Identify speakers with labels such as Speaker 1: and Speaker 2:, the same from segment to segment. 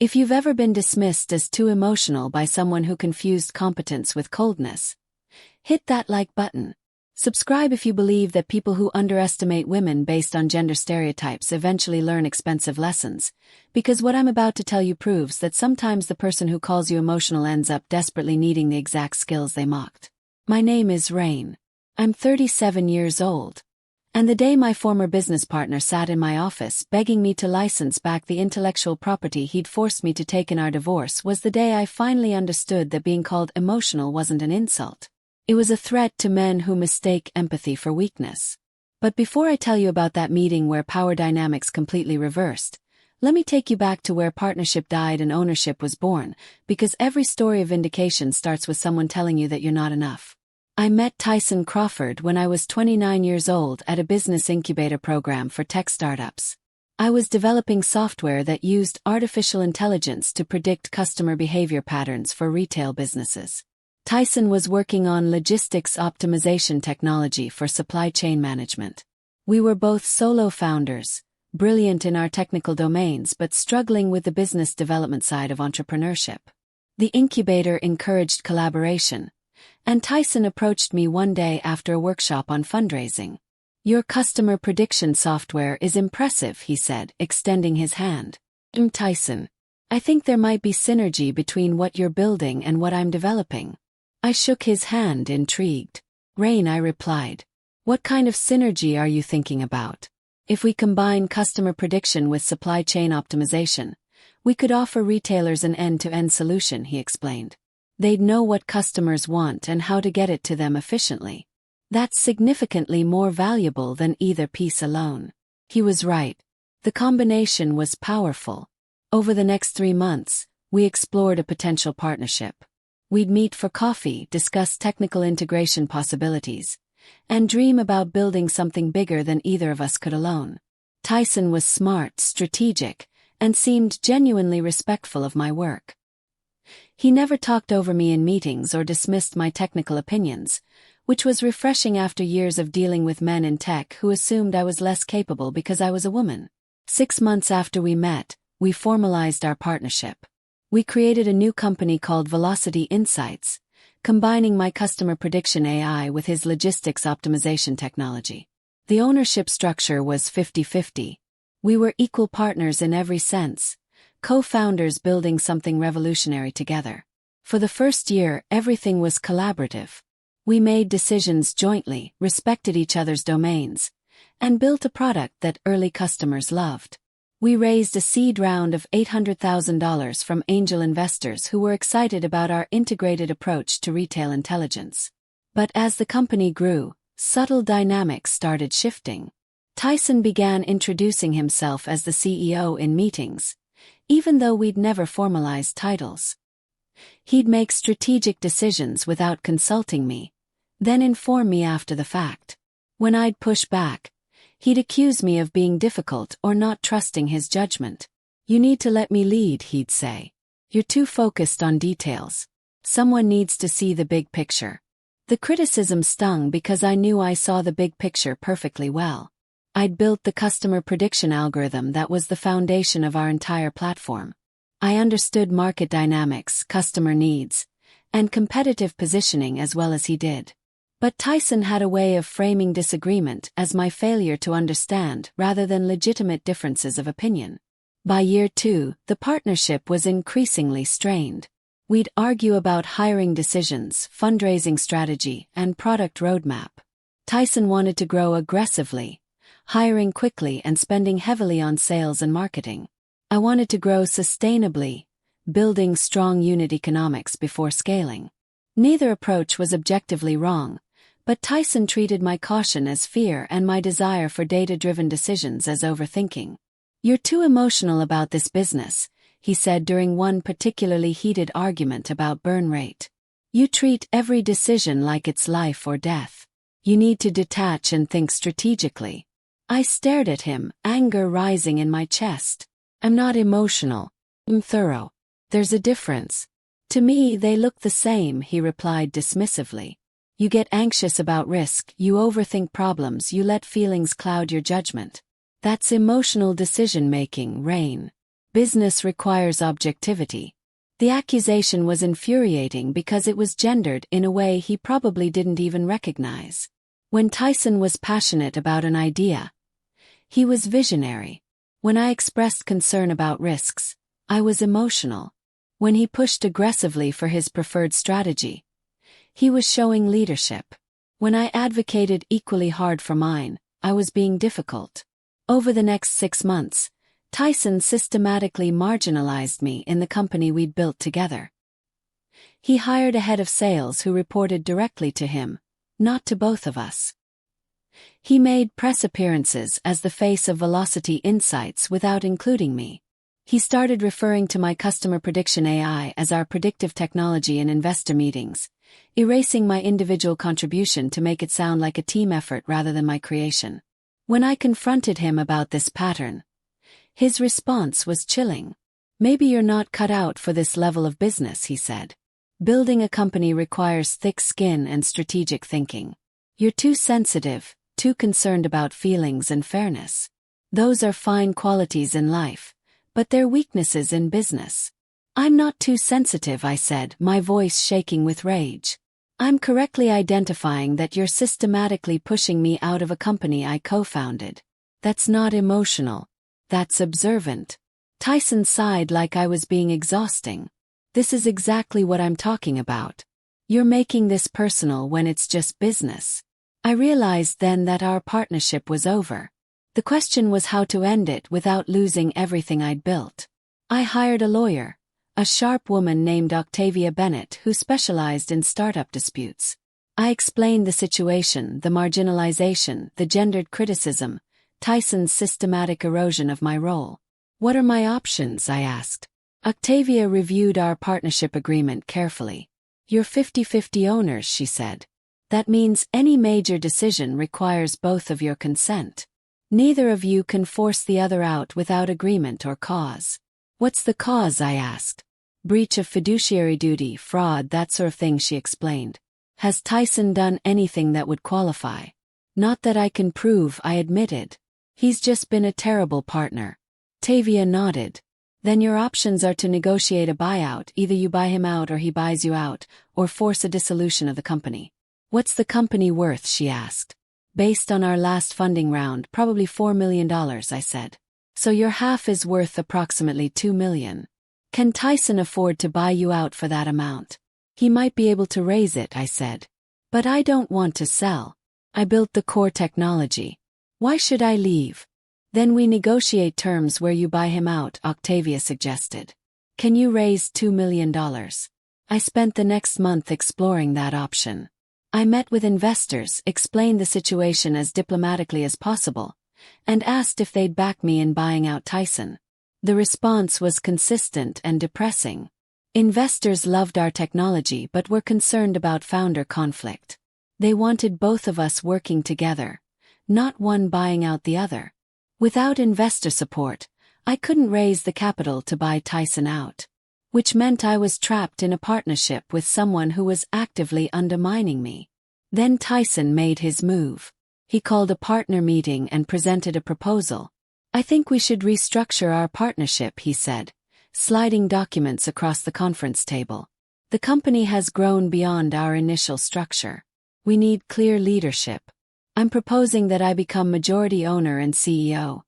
Speaker 1: If you've ever been dismissed as too emotional by someone who confused competence with coldness, hit that like button. Subscribe if you believe that people who underestimate women based on gender stereotypes eventually learn expensive lessons, because what I'm about to tell you proves that sometimes the person who calls you emotional ends up desperately needing the exact skills they mocked. My name is Rain. I'm 37 years old. And the day my former business partner sat in my office begging me to license back the intellectual property he'd forced me to take in our divorce was the day I finally understood that being called emotional wasn't an insult. It was a threat to men who mistake empathy for weakness. But before I tell you about that meeting where power dynamics completely reversed, let me take you back to where partnership died and ownership was born, because every story of vindication starts with someone telling you that you're not enough. I met Tyson Crawford when I was 29 years old at a business incubator program for tech startups. I was developing software that used artificial intelligence to predict customer behavior patterns for retail businesses. Tyson was working on logistics optimization technology for supply chain management. We were both solo founders, brilliant in our technical domains but struggling with the business development side of entrepreneurship. The incubator encouraged collaboration, and Tyson approached me one day after a workshop on fundraising. "Your customer prediction software is impressive," he said, extending his hand. "Tyson, I think there might be synergy between what you're building and what I'm developing." I shook his hand, intrigued. "Rain," I replied. "What kind of synergy are you thinking about?" "If we combine customer prediction with supply chain optimization, we could offer retailers an end-to-end solution," he explained. "They'd know what customers want and how to get it to them efficiently. That's significantly more valuable than either piece alone." He was right. The combination was powerful. Over the next 3 months, we explored a potential partnership. We'd meet for coffee, discuss technical integration possibilities, and dream about building something bigger than either of us could alone. Tyson was smart, strategic, and seemed genuinely respectful of my work. He never talked over me in meetings or dismissed my technical opinions, which was refreshing after years of dealing with men in tech who assumed I was less capable because I was a woman. 6 months after we met, we formalized our partnership. We created a new company called Velocity Insights, combining my customer prediction AI with his logistics optimization technology. The ownership structure was 50-50. We were equal partners in every sense, co-founders building something revolutionary together. For the first year, everything was collaborative. We made decisions jointly, respected each other's domains, and built a product that early customers loved. We raised a seed round of $800,000 from angel investors who were excited about our integrated approach to retail intelligence. But as the company grew, subtle dynamics started shifting. Tyson began introducing himself as the CEO in meetings, even though we'd never formalized titles. He'd make strategic decisions without consulting me, then inform me after the fact. When I'd push back, he'd accuse me of being difficult or not trusting his judgment. "You need to let me lead," he'd say. "You're too focused on details. Someone needs to see the big picture." The criticism stung because I knew I saw the big picture perfectly well. I'd built the customer prediction algorithm that was the foundation of our entire platform. I understood market dynamics, customer needs, and competitive positioning as well as he did. But Tyson had a way of framing disagreement as my failure to understand rather than legitimate differences of opinion. By year 2, the partnership was increasingly strained. We'd argue about hiring decisions, fundraising strategy, and product roadmap. Tyson wanted to grow aggressively, hiring quickly and spending heavily on sales and marketing. I wanted to grow sustainably, building strong unit economics before scaling. Neither approach was objectively wrong, but Tyson treated my caution as fear and my desire for data-driven decisions as overthinking. "You're too emotional about this business," he said during one particularly heated argument about burn rate. "You treat every decision like it's life or death. You need to detach and think strategically." I stared at him, anger rising in my chest. "I'm not emotional. I'm thorough. There's a difference." "To me, they look the same," he replied dismissively. "You get anxious about risk, you overthink problems, you let feelings cloud your judgment. That's emotional decision-making, Rain. Business requires objectivity. The accusation was infuriating because it was gendered in a way he probably didn't even recognize. When Tyson was passionate about an idea, he was visionary. When I expressed concern about risks, I was emotional. When he pushed aggressively for his preferred strategy, he was showing leadership. When I advocated equally hard for mine, I was being difficult. Over the next 6 months, Tyson systematically marginalized me in the company we'd built together. He hired a head of sales who reported directly to him, not to both of us. He made press appearances as the face of Velocity Insights without including me. He started referring to my customer prediction AI as our predictive technology in investor meetings, erasing my individual contribution to make it sound like a team effort rather than my creation. When I confronted him about this pattern, his response was chilling. "Maybe you're not cut out for this level of business," he said. "Building a company requires thick skin and strategic thinking. You're too sensitive, too concerned about feelings and fairness. Those are fine qualities in life, but they're weaknesses in business." "I'm not too sensitive," I said, my voice shaking with rage. "I'm correctly identifying that you're systematically pushing me out of a company I co-founded. That's not emotional. That's observant." Tyson sighed like I was being exhausting. "This is exactly what I'm talking about. You're making this personal when it's just business." I realized then that our partnership was over. The question was how to end it without losing everything I'd built. I hired a lawyer, a sharp woman named Octavia Bennett who specialized in startup disputes. I explained the situation, the marginalization, the gendered criticism, Tyson's systematic erosion of my role. "What are my options?" I asked. Octavia reviewed our partnership agreement carefully. "You're 50-50 owners," she said. "That means any major decision requires both of your consent. Neither of you can force the other out without agreement or cause." "What's the cause?" I asked. "Breach of fiduciary duty, fraud, that sort of thing," she explained. "Has Tyson done anything that would qualify?" "Not that I can prove," I admitted. "He's just been a terrible partner." Tavia nodded. "Then your options are to negotiate a buyout, either you buy him out or he buys you out, or force a dissolution of the company." "What's the company worth?" she asked. "Based on our last funding round, probably $4 million, I said. "So your half is worth approximately $2 million. Can Tyson afford to buy you out for that amount?" "He might be able to raise it," I said. "But I don't want to sell. I built the core technology. Why should I leave?" "Then we negotiate terms where you buy him out," Octavia suggested. "Can you raise $2 million? I spent the next month exploring that option. I met with investors, explained the situation as diplomatically as possible, and asked if they'd back me in buying out Tyson. The response was consistent and depressing. Investors loved our technology but were concerned about founder conflict. They wanted both of us working together, not one buying out the other. Without investor support, I couldn't raise the capital to buy Tyson out, which meant I was trapped in a partnership with someone who was actively undermining me. Then Tyson made his move. He called a partner meeting and presented a proposal. "I think we should restructure our partnership," he said, sliding documents across the conference table. "The company has grown beyond our initial structure. We need clear leadership. I'm proposing that I become majority owner and CEO,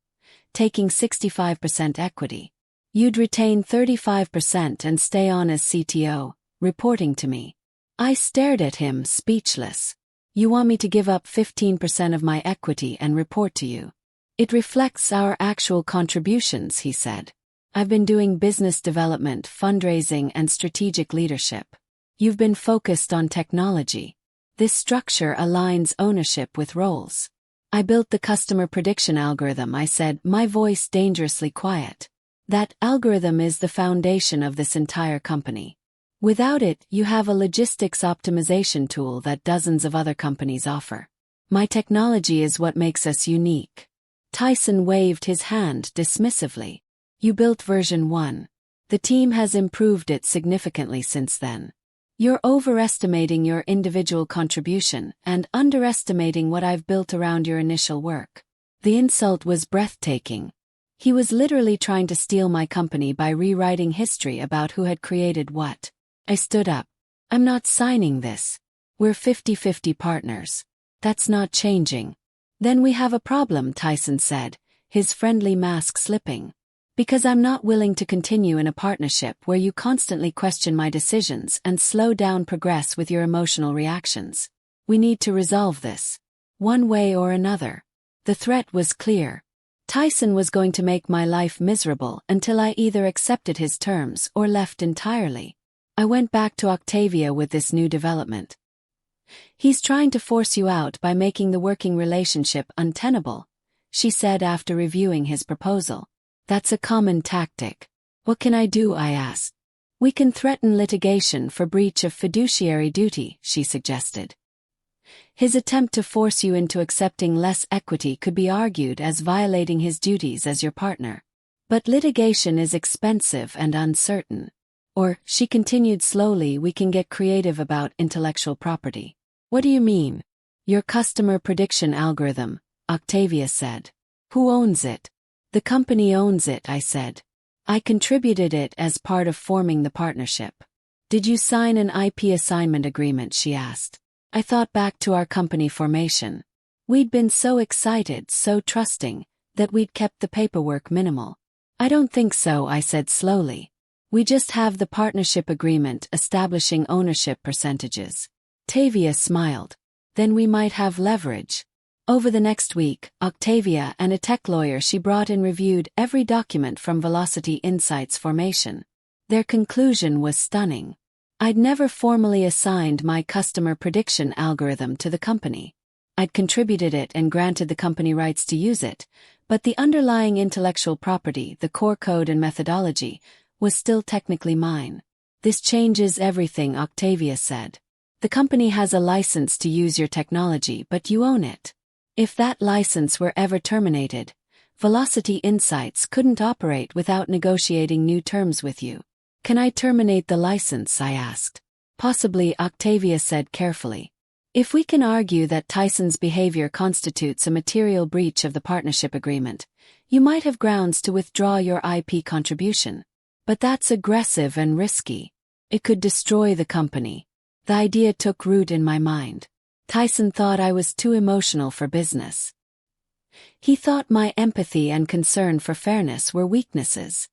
Speaker 1: taking 65% equity. You'd retain 35% and stay on as CTO, reporting to me." I stared at him, speechless. "You want me to give up 15% of my equity and report to you?" "It reflects our actual contributions," he said. "I've been doing business development, fundraising, and strategic leadership. You've been focused on technology. This structure aligns ownership with roles." "I built the customer prediction algorithm," I said, my voice dangerously quiet. "That algorithm is the foundation of this entire company. Without it, you have a logistics optimization tool that dozens of other companies offer. My technology is what makes us unique." Tyson waved his hand dismissively. "You built version 1. The team has improved it significantly since then. You're overestimating your individual contribution and underestimating what I've built around your initial work." The insult was breathtaking. He was literally trying to steal my company by rewriting history about who had created what. I stood up. I'm not signing this. We're 50-50 partners. That's not changing. Then we have a problem, Tyson said, his friendly mask slipping. Because I'm not willing to continue in a partnership where you constantly question my decisions and slow down progress with your emotional reactions. We need to resolve this. One way or another. The threat was clear. Tyson was going to make my life miserable until I either accepted his terms or left entirely. I went back to Octavia with this new development. He's trying to force you out by making the working relationship untenable, she said after reviewing his proposal. That's a common tactic. What can I do? I asked. We can threaten litigation for breach of fiduciary duty, she suggested. His attempt to force you into accepting less equity could be argued as violating his duties as your partner. But litigation is expensive and uncertain. Or, she continued slowly, we can get creative about intellectual property. What do you mean? Your customer prediction algorithm, Octavia said. Who owns it? The company owns it, I said. I contributed it as part of forming the partnership. Did you sign an IP assignment agreement? She asked. I thought back to our company formation. We'd been so excited, so trusting, that we'd kept the paperwork minimal. I don't think so, I said slowly. We just have the partnership agreement establishing ownership percentages. Octavia smiled. Then we might have leverage. Over the next week, Octavia and a tech lawyer she brought in reviewed every document from Velocity Insights formation. Their conclusion was stunning. I'd never formally assigned my customer prediction algorithm to the company. I'd contributed it and granted the company rights to use it, but the underlying intellectual property, the core code and methodology, was still technically mine. This changes everything, Octavia said. The company has a license to use your technology, but you own it. If that license were ever terminated, Velocity Insights couldn't operate without negotiating new terms with you. Can I terminate the license? I asked. Possibly, Octavia said carefully. If we can argue that Tyson's behavior constitutes a material breach of the partnership agreement, you might have grounds to withdraw your IP contribution. But that's aggressive and risky. It could destroy the company. The idea took root in my mind. Tyson thought I was too emotional for business. He thought my empathy and concern for fairness were weaknesses.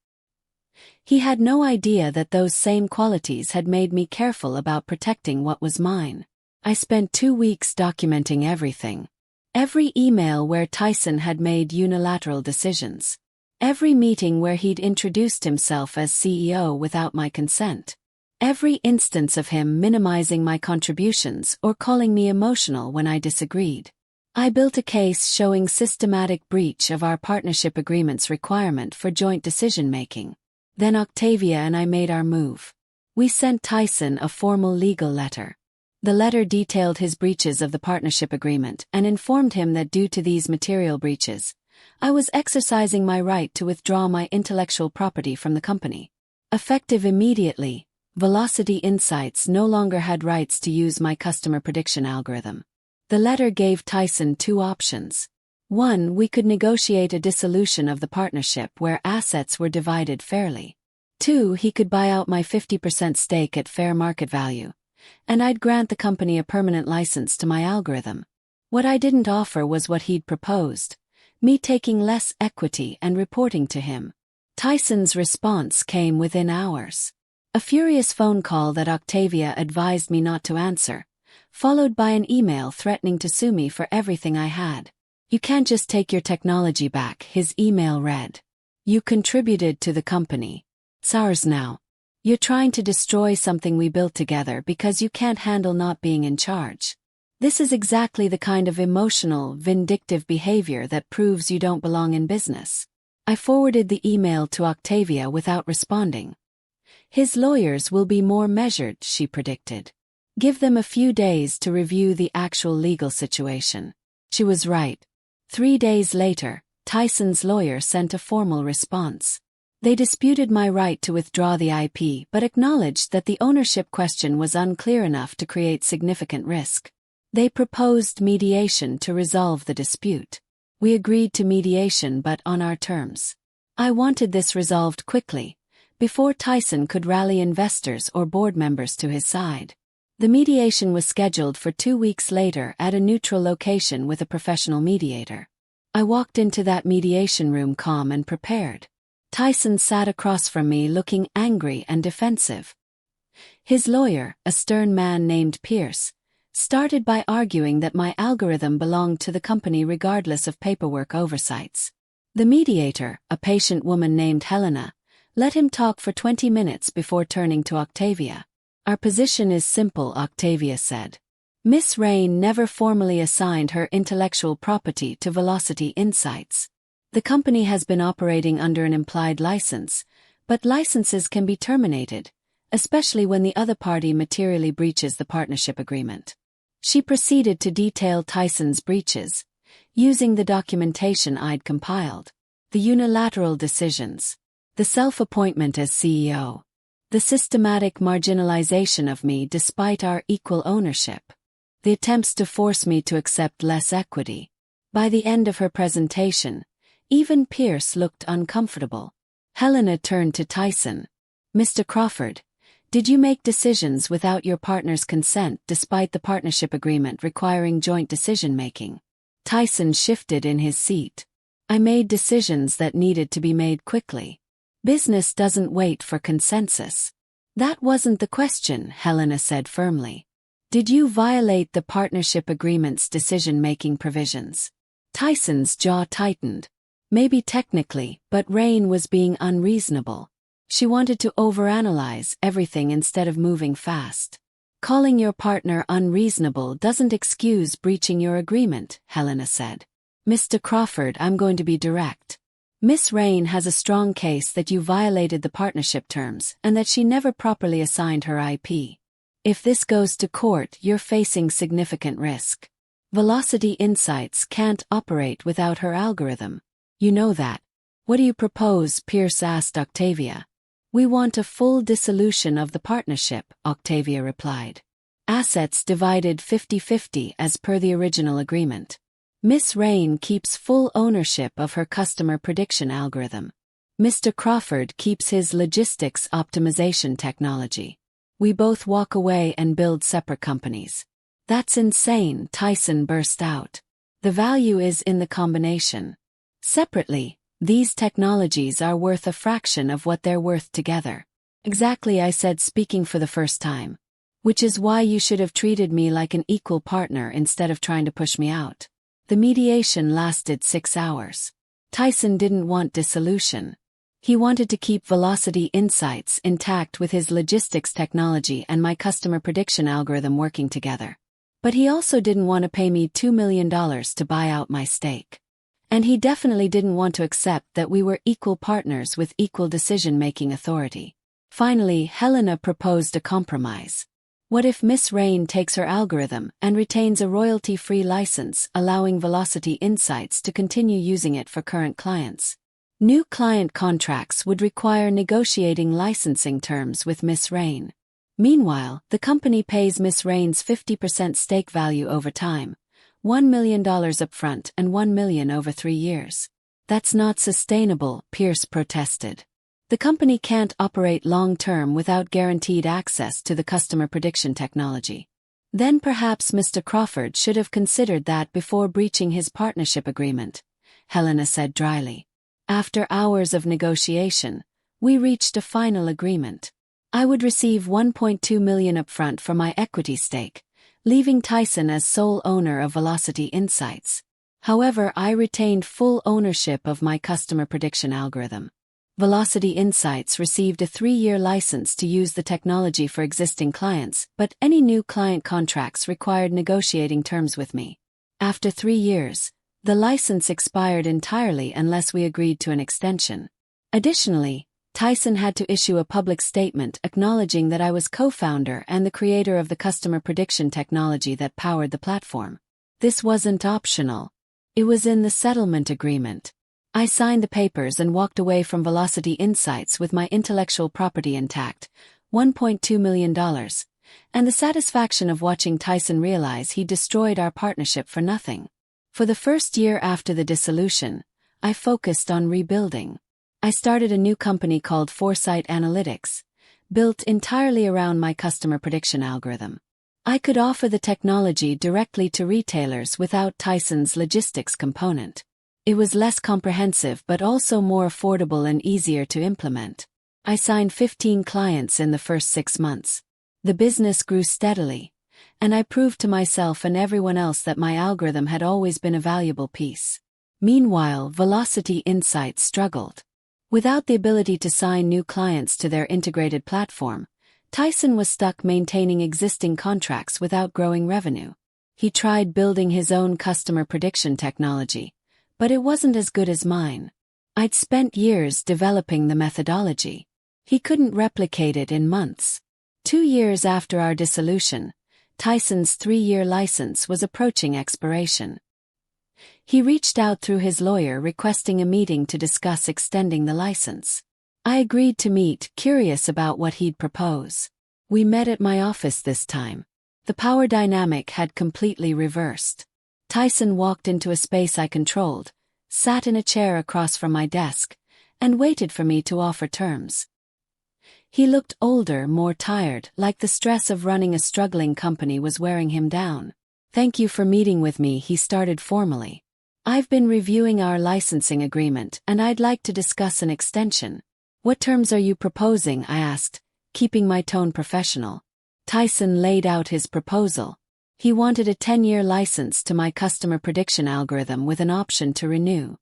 Speaker 1: He had no idea that those same qualities had made me careful about protecting what was mine. I spent 2 weeks documenting everything. Every email where Tyson had made unilateral decisions. Every meeting where he'd introduced himself as CEO without my consent. Every instance of him minimizing my contributions or calling me emotional when I disagreed. I built a case showing systematic breach of our partnership agreement's requirement for joint decision-making. Then Octavia and I made our move. We sent Tyson a formal legal letter. The letter detailed his breaches of the partnership agreement and informed him that due to these material breaches, I was exercising my right to withdraw my intellectual property from the company. Effective immediately, Velocity Insights no longer had rights to use my customer prediction algorithm. The letter gave Tyson 2 options. 1, we could negotiate a dissolution of the partnership where assets were divided fairly. 2, he could buy out my 50% stake at fair market value, and I'd grant the company a permanent license to my algorithm. What I didn't offer was what he'd proposed, me taking less equity and reporting to him. Tyson's response came within hours. A furious phone call that Octavia advised me not to answer, followed by an email threatening to sue me for everything I had. You can't just take your technology back, his email read. You contributed to the company. It's ours now. You're trying to destroy something we built together because you can't handle not being in charge. This is exactly the kind of emotional, vindictive behavior that proves you don't belong in business. I forwarded the email to Octavia without responding. His lawyers will be more measured, she predicted. Give them a few days to review the actual legal situation. She was right. 3 days later, Tyson's lawyer sent a formal response. They disputed my right to withdraw the IP but acknowledged that the ownership question was unclear enough to create significant risk. They proposed mediation to resolve the dispute. We agreed to mediation but on our terms. I wanted this resolved quickly, before Tyson could rally investors or board members to his side. The mediation was scheduled for 2 weeks later at a neutral location with a professional mediator. I walked into that mediation room calm and prepared. Tyson sat across from me looking angry and defensive. His lawyer, a stern man named Pierce, started by arguing that my algorithm belonged to the company regardless of paperwork oversights. The mediator, a patient woman named Helena, let him talk for 20 minutes before turning to Octavia. Our position is simple, Octavia said. Miss Rain never formally assigned her intellectual property to Velocity Insights. The company has been operating under an implied license, but licenses can be terminated, especially when the other party materially breaches the partnership agreement. She proceeded to detail Tyson's breaches, using the documentation I'd compiled. The unilateral decisions, the self-appointment as CEO, the systematic marginalization of me despite our equal ownership, the attempts to force me to accept less equity. By the end of her presentation, even Pierce looked uncomfortable. Helena turned to Tyson. Mr. Crawford, did you make decisions without your partner's consent despite the partnership agreement requiring joint decision-making? Tyson shifted in his seat. I made decisions that needed to be made quickly. Business doesn't wait for consensus. That wasn't the question, Helena said firmly. Did you violate the partnership agreement's decision-making provisions? Tyson's jaw tightened. Maybe technically, but Rain was being unreasonable. She wanted to overanalyze everything instead of moving fast. Calling your partner unreasonable doesn't excuse breaching your agreement, Helena said. Mr. Crawford, I'm going to be direct. Miss Rain has a strong case that you violated the partnership terms and that she never properly assigned her IP. If this goes to court, you're facing significant risk. Velocity Insights can't operate without her algorithm. You know that. What do you propose? Pierce asked Octavia. We want a full dissolution of the partnership, Octavia replied. Assets divided 50-50 as per the original agreement. Miss Rain keeps full ownership of her customer prediction algorithm. Mr. Crawford keeps his logistics optimization technology. We both walk away and build separate companies. That's insane, Tyson burst out. The value is in the combination. Separately, these technologies are worth a fraction of what they're worth together. Exactly, I said, speaking for the first time. Which is why you should have treated me like an equal partner instead of trying to push me out. The mediation lasted 6 hours. Tyson didn't want dissolution. He wanted to keep Velocity Insights intact with his logistics technology and my customer prediction algorithm working together. But he also didn't want to pay me $2 million to buy out my stake. And he definitely didn't want to accept that we were equal partners with equal decision-making authority. Finally, Helena proposed a compromise. What if Miss Rain takes her algorithm and retains a royalty-free license, allowing Velocity Insights to continue using it for current clients? New client contracts would require negotiating licensing terms with Miss Rain. Meanwhile, the company pays Miss Rain's 50% stake value over time, $1 million upfront and $1 million over 3 years. That's not sustainable, Pierce protested. The company can't operate long-term without guaranteed access to the customer prediction technology. Then perhaps Mr. Crawford should have considered that before breaching his partnership agreement, Helena said dryly. After hours of negotiation, we reached a final agreement. I would receive $1.2 million upfront for my equity stake, leaving Tyson as sole owner of Velocity Insights. However, I retained full ownership of my customer prediction algorithm. Velocity Insights received a 3-year license to use the technology for existing clients, but any new client contracts required negotiating terms with me. After 3 years, the license expired entirely unless we agreed to an extension. Additionally, Tyson had to issue a public statement acknowledging that I was co-founder and the creator of the customer prediction technology that powered the platform. This wasn't optional. It was in the settlement agreement. I signed the papers and walked away from Velocity Insights with my intellectual property intact, $1.2 million, and the satisfaction of watching Tyson realize he destroyed our partnership for nothing. For the first year after the dissolution, I focused on rebuilding. I started a new company called Foresight Analytics, built entirely around my customer prediction algorithm. I could offer the technology directly to retailers without Tyson's logistics component. It was less comprehensive but also more affordable and easier to implement. I signed 15 clients in the first 6 months. The business grew steadily, and I proved to myself and everyone else that my algorithm had always been a valuable piece. Meanwhile, Velocity Insights struggled. Without the ability to sign new clients to their integrated platform, Tyson was stuck maintaining existing contracts without growing revenue. He tried building his own customer prediction technology, but it wasn't as good as mine. I'd spent years developing the methodology. He couldn't replicate it in months. 2 years after our dissolution, Tyson's 3-year license was approaching expiration. He reached out through his lawyer requesting a meeting to discuss extending the license. I agreed to meet, curious about what he'd propose. We met at my office this time. The power dynamic had completely reversed. Tyson walked into a space I controlled, sat in a chair across from my desk, and waited for me to offer terms. He looked older, more tired, like the stress of running a struggling company was wearing him down. "Thank you for meeting with me," he started formally. "I've been reviewing our licensing agreement and I'd like to discuss an extension." "What terms are you proposing?" I asked, keeping my tone professional. Tyson laid out his proposal. He wanted a 10-year license to my customer prediction algorithm with an option to renew.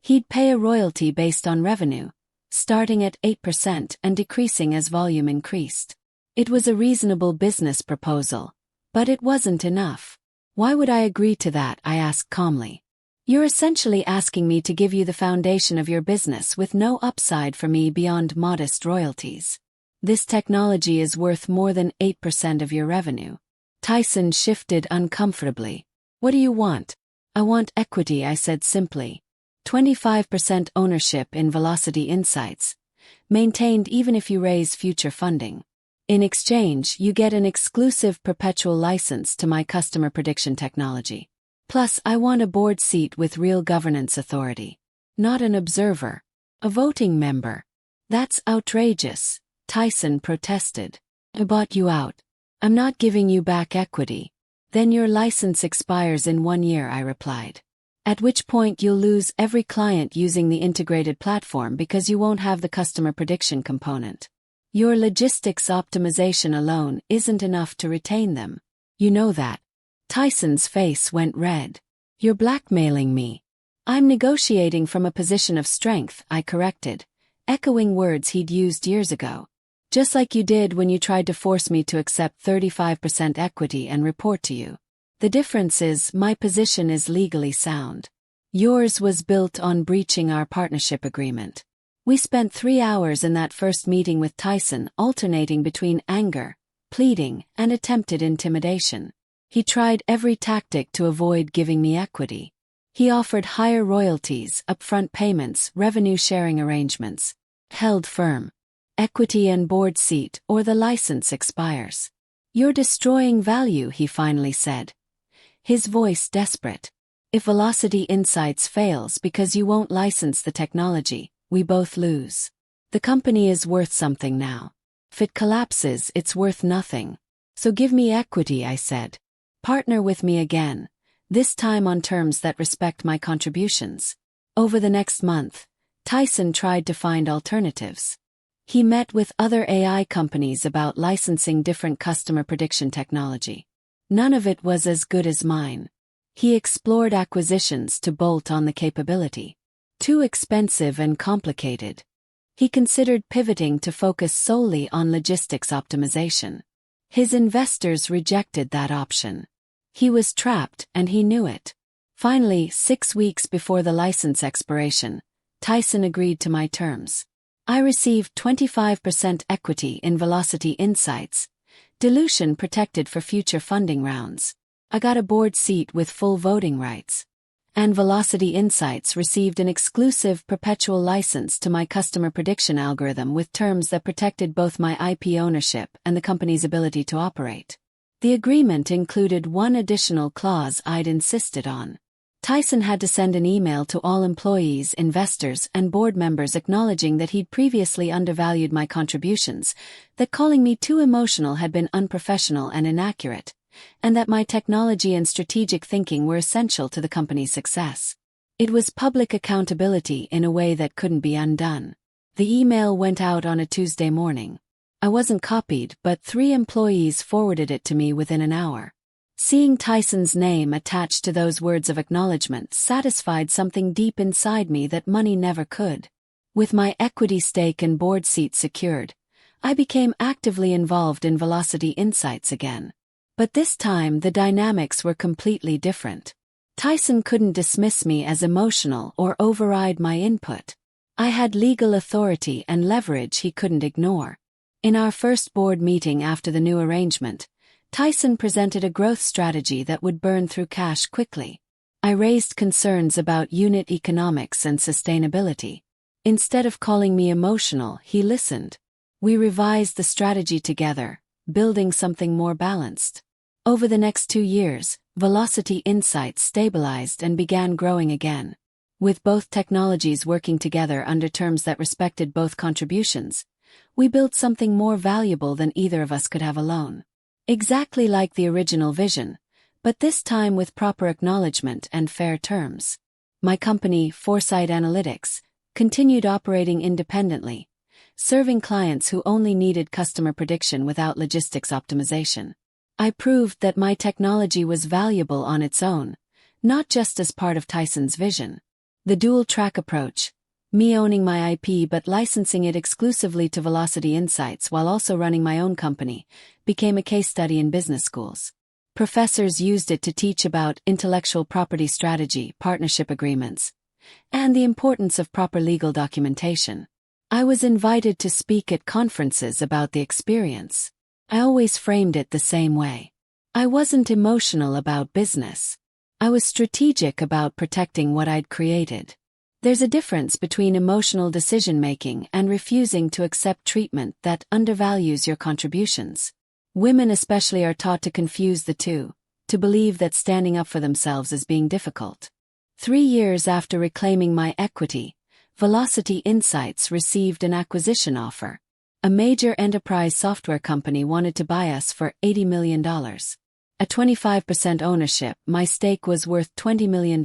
Speaker 1: He'd pay a royalty based on revenue, starting at 8% and decreasing as volume increased. It was a reasonable business proposal, but it wasn't enough. "Why would I agree to that?" I asked calmly. "You're essentially asking me to give you the foundation of your business with no upside for me beyond modest royalties. This technology is worth more than 8% of your revenue." Tyson shifted uncomfortably. "What do you want?" "I want equity," I said simply. 25% ownership in Velocity Insights, maintained even if you raise future funding. In exchange, you get an exclusive perpetual license to my customer prediction technology. Plus, I want a board seat with real governance authority. Not an observer. A voting member. "That's outrageous," Tyson protested. "I bought you out. I'm not giving you back equity." "Then your license expires in 1 year," I replied. "At which point you'll lose every client using the integrated platform because you won't have the customer prediction component. Your logistics optimization alone isn't enough to retain them. You know that." Tyson's face went red. "You're blackmailing me." "I'm negotiating from a position of strength," I corrected, echoing words he'd used years ago. "Just like you did when you tried to force me to accept 35% equity and report to you. The difference is, my position is legally sound. Yours was built on breaching our partnership agreement." We spent 3 hours in that first meeting with Tyson, alternating between anger, pleading, and attempted intimidation. He tried every tactic to avoid giving me equity. He offered higher royalties, upfront payments, revenue-sharing arrangements. Held firm. "Equity and board seat, or the license expires." "You're destroying value," he finally said, his voice desperate. "If Velocity Insights fails because you won't license the technology, we both lose. The company is worth something now. If it collapses, it's worth nothing. So give me equity," I said. "Partner with me again, this time on terms that respect my contributions." Over the next month, Tyson tried to find alternatives. He met with other AI companies about licensing different customer prediction technology. None of it was as good as mine. He explored acquisitions to bolt on the capability. Too expensive and complicated. He considered pivoting to focus solely on logistics optimization. His investors rejected that option. He was trapped, and he knew it. Finally, 6 weeks before the license expiration, Tyson agreed to my terms. I received 25% equity in Velocity Insights, dilution protected for future funding rounds. I got a board seat with full voting rights. And Velocity Insights received an exclusive perpetual license to my customer prediction algorithm with terms that protected both my IP ownership and the company's ability to operate. The agreement included one additional clause I'd insisted on. Tyson had to send an email to all employees, investors, and board members acknowledging that he'd previously undervalued my contributions, that calling me too emotional had been unprofessional and inaccurate, and that my technology and strategic thinking were essential to the company's success. It was public accountability in a way that couldn't be undone. The email went out on a Tuesday morning. I wasn't copied, but 3 employees forwarded it to me within an hour. Seeing Tyson's name attached to those words of acknowledgement satisfied something deep inside me that money never could. With my equity stake and board seat secured, I became actively involved in Velocity Insights again. But this time the dynamics were completely different. Tyson couldn't dismiss me as emotional or override my input. I had legal authority and leverage he couldn't ignore. In our first board meeting after the new arrangement, Tyson presented a growth strategy that would burn through cash quickly. I raised concerns about unit economics and sustainability. Instead of calling me emotional, he listened. We revised the strategy together, building something more balanced. Over the next 2 years, Velocity Insights stabilized and began growing again. With both technologies working together under terms that respected both contributions, we built something more valuable than either of us could have alone. Exactly like the original vision, but this time with proper acknowledgement and fair terms. My company, Foresight Analytics, continued operating independently, serving clients who only needed customer prediction without logistics optimization. I proved that my technology was valuable on its own, not just as part of Tyson's vision. The dual-track approach, me owning my IP but licensing it exclusively to Velocity Insights while also running my own company, became a case study in business schools. Professors used it to teach about intellectual property strategy, partnership agreements, and the importance of proper legal documentation. I was invited to speak at conferences about the experience. I always framed it the same way. I wasn't emotional about business. I was strategic about protecting what I'd created. There's a difference between emotional decision-making and refusing to accept treatment that undervalues your contributions. Women especially are taught to confuse the two, to believe that standing up for themselves is being difficult. 3 years after reclaiming my equity, Velocity Insights received an acquisition offer. A major enterprise software company wanted to buy us for $80 million. At 25% ownership, my stake was worth $20 million.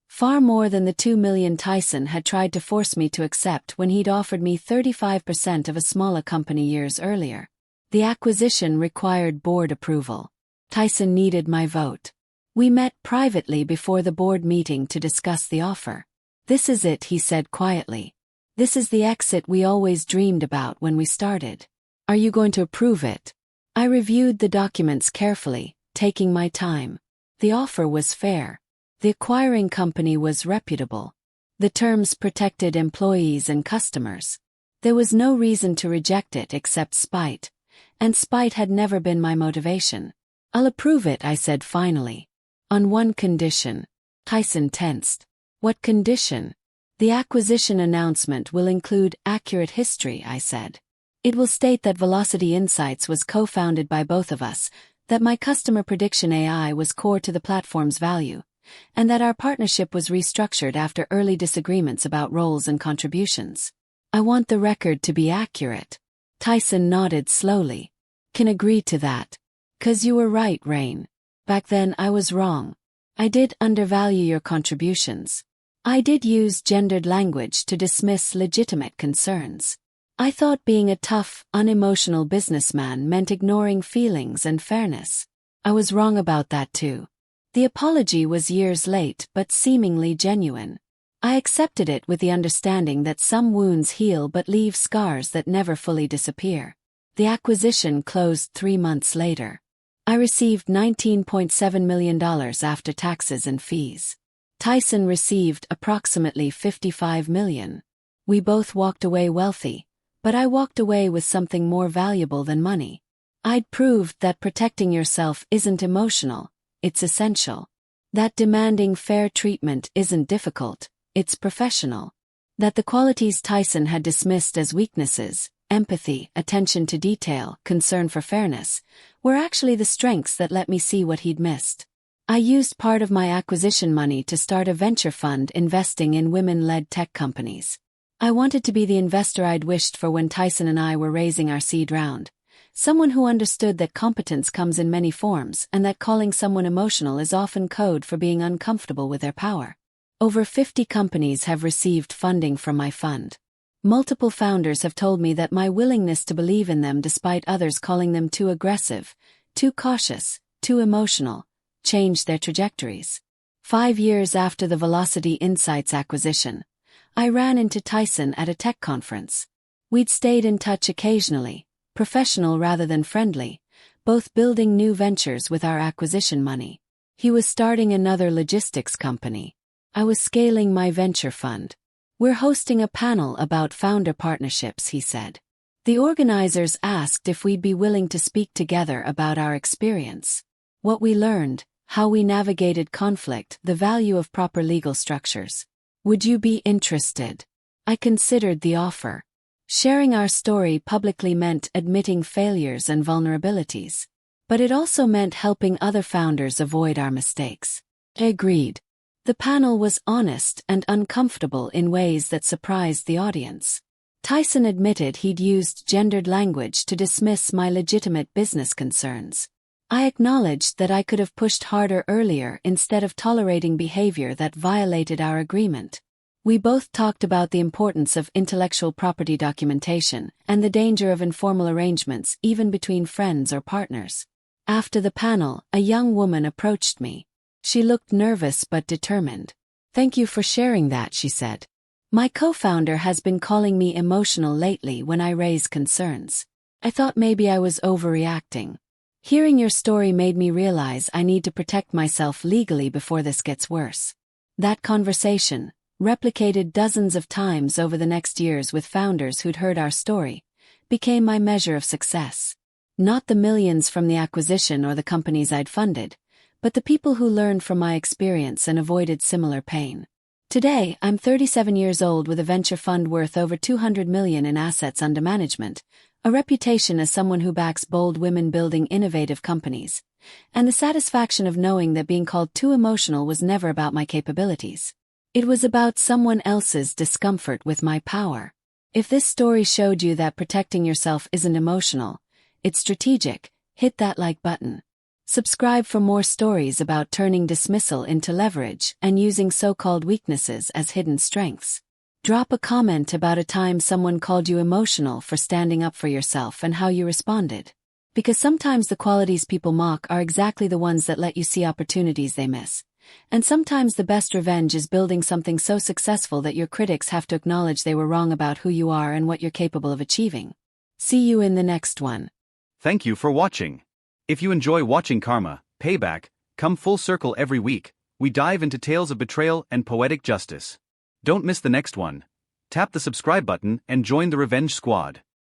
Speaker 1: Far more than the $2 million Tyson had tried to force me to accept when he'd offered me 35% of a smaller company years earlier. The acquisition required board approval. Tyson needed my vote. We met privately before the board meeting to discuss the offer. "This is it," he said quietly. "This is the exit we always dreamed about when we started. Are you going to approve it?" I reviewed the documents carefully, taking my time. The offer was fair. The acquiring company was reputable. The terms protected employees and customers. There was no reason to reject it except spite, and spite had never been my motivation. "I'll approve it," I said finally. "On one condition." Tyson tensed. "What condition?" "The acquisition announcement will include accurate history," I said. "It will state that Velocity Insights was co-founded by both of us, that my customer prediction AI was core to the platform's value, and that our partnership was restructured after early disagreements about roles and contributions. I want the record to be accurate." Tyson nodded slowly. "Can agree to that. 'Cause you were right, Rain. Back then I was wrong. I did undervalue your contributions. I did use gendered language to dismiss legitimate concerns. I thought being a tough, unemotional businessman meant ignoring feelings and fairness. I was wrong about that too." The apology was years late but seemingly genuine. I accepted it with the understanding that some wounds heal but leave scars that never fully disappear. The acquisition closed 3 months later. I received $19.7 million after taxes and fees. Tyson received approximately $55 million. We both walked away wealthy, but I walked away with something more valuable than money. I'd proved that protecting yourself isn't emotional, it's essential. That demanding fair treatment isn't difficult, it's professional. That the qualities Tyson had dismissed as weaknesses, empathy, attention to detail, concern for fairness, were actually the strengths that let me see what he'd missed. I used part of my acquisition money to start a venture fund investing in women-led tech companies. I wanted to be the investor I'd wished for when Tyson and I were raising our seed round. Someone who understood that competence comes in many forms and that calling someone emotional is often code for being uncomfortable with their power. Over 50 companies have received funding from my fund. Multiple founders have told me that my willingness to believe in them despite others calling them too aggressive, too cautious, too emotional, changed their trajectories. 5 years after the Velocity Insights acquisition, I ran into Tyson at a tech conference. We'd stayed in touch occasionally, professional rather than friendly, both building new ventures with our acquisition money. He was starting another logistics company. I was scaling my venture fund. We're hosting a panel about founder partnerships, he said. The organizers asked if we'd be willing to speak together about our experience. What we learned, how we navigated conflict, the value of proper legal structures. Would you be interested? I considered the offer. Sharing our story publicly meant admitting failures and vulnerabilities. But it also meant helping other founders avoid our mistakes. I agreed. The panel was honest and uncomfortable in ways that surprised the audience. Tyson admitted he'd used gendered language to dismiss my legitimate business concerns. I acknowledged that I could have pushed harder earlier instead of tolerating behavior that violated our agreement. We both talked about the importance of intellectual property documentation and the danger of informal arrangements even between friends or partners. After the panel, a young woman approached me. She looked nervous but determined. "Thank you for sharing that," she said. "My co-founder has been calling me emotional lately when I raise concerns. I thought maybe I was overreacting. Hearing your story made me realize I need to protect myself legally before this gets worse." That conversation, replicated dozens of times over the next years with founders who'd heard our story, became my measure of success. Not the millions from the acquisition or the companies I'd funded, but the people who learned from my experience and avoided similar pain. Today, I'm 37 years old with a venture fund worth over $200 million in assets under management, a reputation as someone who backs bold women building innovative companies, and the satisfaction of knowing that being called too emotional was never about my capabilities. It was about someone else's discomfort with my power. If this story showed you that protecting yourself isn't emotional, it's strategic, hit that like button. Subscribe for more stories about turning dismissal into leverage and using so-called weaknesses as hidden strengths. Drop a comment about a time someone called you emotional for standing up for yourself and how you responded. Because sometimes the qualities people mock are exactly the ones that let you see opportunities they miss. And sometimes the best revenge is building something so successful that your critics have to acknowledge they were wrong about who you are and what you're capable of achieving. See you in the next one.
Speaker 2: Thank you for watching. If you enjoy watching Karma, Payback, come full circle every week, we dive into tales of betrayal and poetic justice. Don't miss the next one. Tap the subscribe button and join the Revenge Squad.